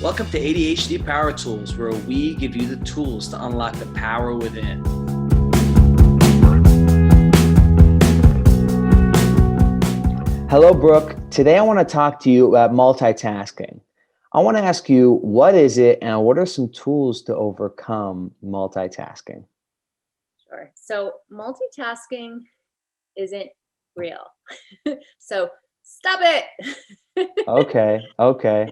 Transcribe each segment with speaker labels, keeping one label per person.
Speaker 1: Welcome to ADHD Power Tools, where we give you the tools to unlock the power within.
Speaker 2: Hello, Brooke. Today I want to talk to you about multitasking. I want to ask you, what is it and what are some tools to overcome multitasking?
Speaker 3: Sure. So multitasking isn't real. So stop it.
Speaker 2: Okay.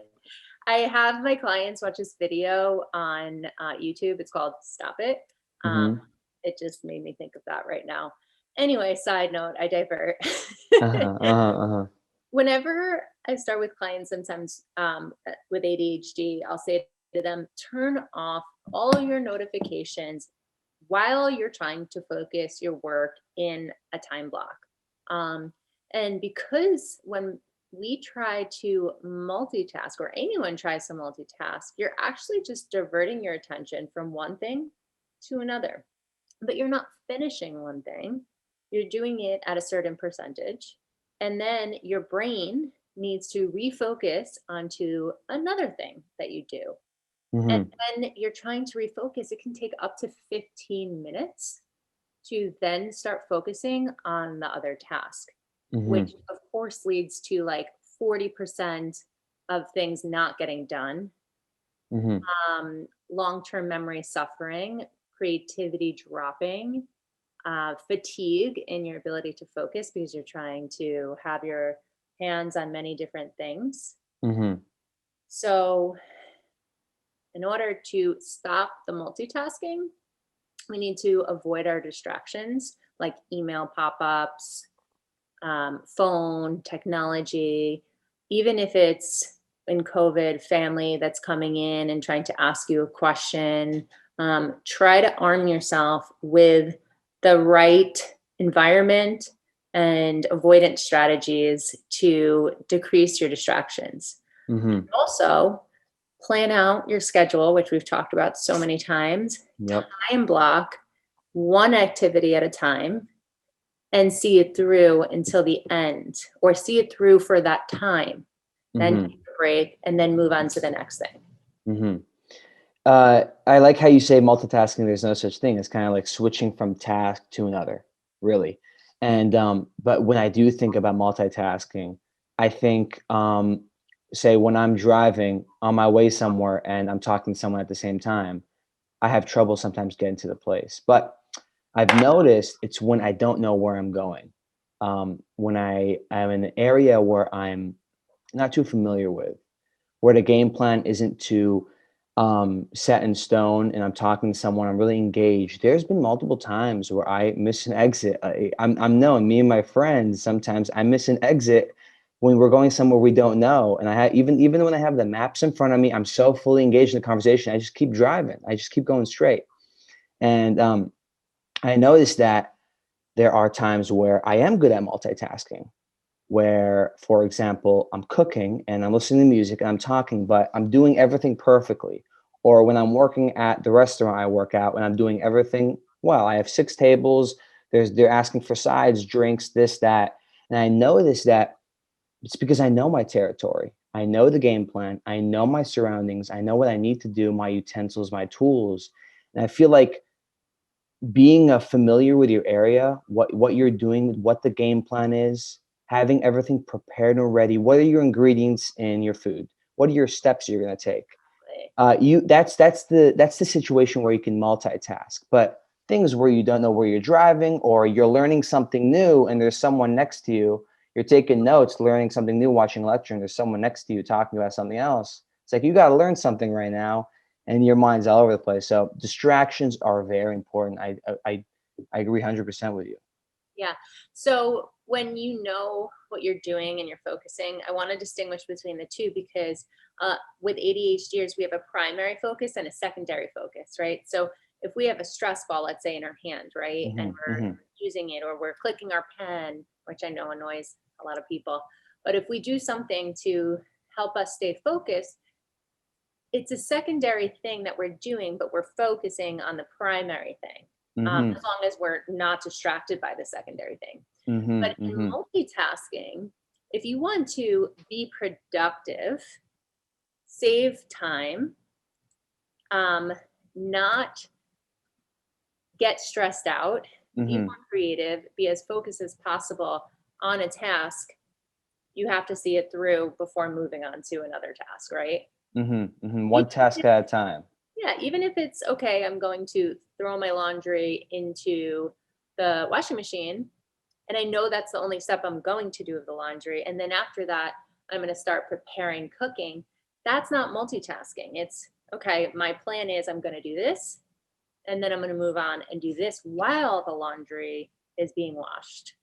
Speaker 3: I have my clients watch this video on YouTube. It's called Stop It.
Speaker 2: Mm-hmm.
Speaker 3: It just made me think of that right now. Anyway, side note, I divert. Whenever I start with clients, sometimes with ADHD, I'll say to them, turn off all your notifications while you're trying to focus your work in a time block. And because when we try to multitask, or anyone tries to multitask, you're actually just diverting your attention from one thing to another. But you're not finishing one thing, you're doing it at a certain percentage. And then your brain needs to refocus onto another thing that you do. And
Speaker 2: Mm-hmm.
Speaker 3: when you're trying to refocus, it can take up to 15 minutes to then start focusing on the other task,
Speaker 2: Mm-hmm.
Speaker 3: which of course leads to like 40% of things not getting done,
Speaker 2: Mm-hmm.
Speaker 3: long-term memory suffering, creativity dropping, fatigue in your ability to focus because you're trying to have your hands on many different things.
Speaker 2: Mm-hmm.
Speaker 3: So, in order to stop the multitasking, we need to avoid our distractions like email pop-ups, phone, technology, even if it's in COVID, family that's coming in and trying to ask you a question. Try to arm yourself with the right environment and avoidance strategies to decrease your distractions.
Speaker 2: Mm-hmm.
Speaker 3: Also, plan out your schedule, which we've talked about so many times.
Speaker 2: Yep.
Speaker 3: Time block one activity at a time and see it through until the end, or see it through for that time. Then
Speaker 2: Mm-hmm.
Speaker 3: take a break and then move on to the next thing.
Speaker 2: Mm-hmm. I like how you say multitasking. There's no such thing. It's kind of like switching from task to another, really. And but when I do think about multitasking, I think, say when I'm driving on my way somewhere and I'm talking to someone at the same time, I have trouble sometimes getting to the place. But I've noticed it's when I don't know where I'm going. When I am in an area where I'm not too familiar with, where the game plan isn't too set in stone, and I'm talking to someone, I'm really engaged. There's been multiple times where I miss an exit. I'm known, me and my friends, sometimes I miss an exit when we're going somewhere we don't know. And even when I have the maps in front of me, I'm so fully engaged in the conversation. I just keep driving. I just keep going straight. And I noticed that there are times where I am good at multitasking, where, for example, I'm cooking and I'm listening to music and I'm talking, but I'm doing everything perfectly. Or when I'm working at the restaurant I work at, and I'm doing everything well. I have 6 tables. They're asking for sides, drinks, this, that. And I notice that it's because I know my territory. I know the game plan. I know my surroundings. I know what I need to do, my utensils, my tools. And I feel like being familiar with your area, what you're doing, what the game plan is, having everything prepared and ready. What are your ingredients in your food? What are your steps you're going to take? You that's the situation where you can multitask. But things where you don't know where you're driving, or you're learning something new and there's someone next to you, you're taking notes, learning something new, watching a lecture, and there's someone next to you talking about something else. It's like you got to learn something right now, and your mind's all over the place. So distractions are very important. I agree 100% with you.
Speaker 3: Yeah. So when you know what you're doing and you're focusing, I want to distinguish between the two because with ADHDers, we have a primary focus and a secondary focus, right? So if we have a stress ball, let's say in our hand, right, and
Speaker 2: Hmm.
Speaker 3: we're
Speaker 2: Hmm.
Speaker 3: using it, or we're clicking our pen, which I know annoys a lot of people, but if we do something to help us stay focused, it's a secondary thing that we're doing, but we're focusing on the primary thing,
Speaker 2: Hmm.
Speaker 3: as long as we're not distracted by the secondary thing.
Speaker 2: Hmm.
Speaker 3: But in
Speaker 2: Hmm.
Speaker 3: multitasking, if you want to be productive, save time, not get stressed out, be more creative, be as focused as possible on a task, you have to see it through before moving on to another task, right?
Speaker 2: One task at a time.
Speaker 3: Yeah, even if it's okay, I'm going to throw my laundry into the washing machine, and I know that's the only step I'm going to do of the laundry. And then after that, I'm going to start preparing cooking. That's not multitasking. It's okay, my plan is I'm going to do this, and then I'm going to move on and do this while the laundry is being washed.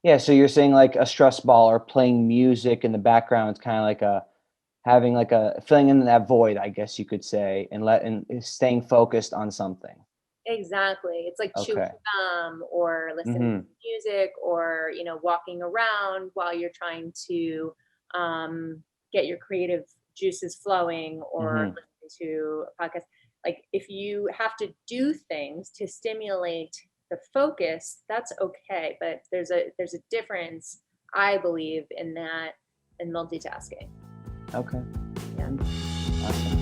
Speaker 2: Yeah, so you're saying like a stress ball or playing music in the background. It's kind of like having like a filling in that void, I guess you could say, and staying focused on something.
Speaker 3: Exactly. It's like chewing
Speaker 2: Okay.
Speaker 3: gum or listening to music or, walking around while you're trying to get your creative juices flowing or listening to a podcast. Like if you have to do things to stimulate the focus, that's okay. But there's a difference, I believe, in that and multitasking.
Speaker 2: Okay.
Speaker 3: Yeah.
Speaker 2: Awesome.